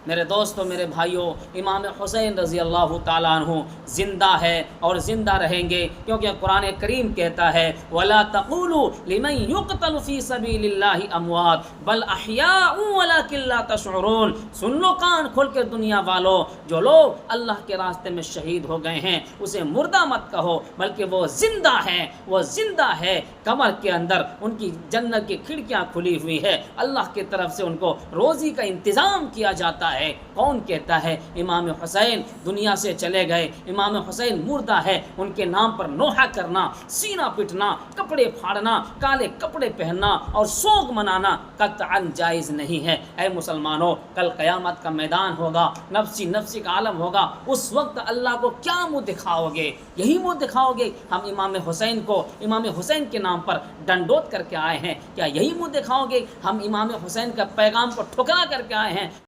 मेरे दोस्तों, मेरे भाइयों, इमाम हुसैन रज़ी अल्लाह ताला अन्हु ज़िंदा है और ज़िंदा रहेंगे, क्योंकि कुरान करीम कहता है वला तक़ूलू लिमन युक़तलु फ़ी सबीलिल्लाहि अमवात बल अहयाउ वलाकिन ला तशऊरून। सुन लो कान खोल के दुनिया वालों, जो लोग अल्लाह के रास्ते में शहीद हो गए हैं उसे मुर्दा मत कहो, बल्कि वो ज़िंदा है, वो ज़िंदा है। कमर के अंदर उनकी जन्नत की खिड़कियाँ खुली हुई है, अल्लाह की तरफ से उनको रोज़ी का इंतज़ाम किया जाता है। कौन कहता है इमाम हुसैन दुनिया से चले गए, इमाम हुसैन मुर्दा है? उनके नाम पर नोहा करना, सीना पिटना, कपड़े फाड़ना, काले कपड़े पहनना और शोक मनाना कतअन जायज़ नहीं है। ऐ मुसलमानों, कल क़यामत का मैदान होगा, नफ्सी नफ्सी का आलम होगा, उस वक्त अल्लाह को क्या मुँह दिखाओगे? यही मुँह दिखाओगे हम इमाम हुसैन को इमाम हुसैन के नाम पर डंडोत करके आए हैं? क्या यही मुँह दिखाओगे हम इमाम हुसैन का पैगाम को ठुकरा करके आए हैं?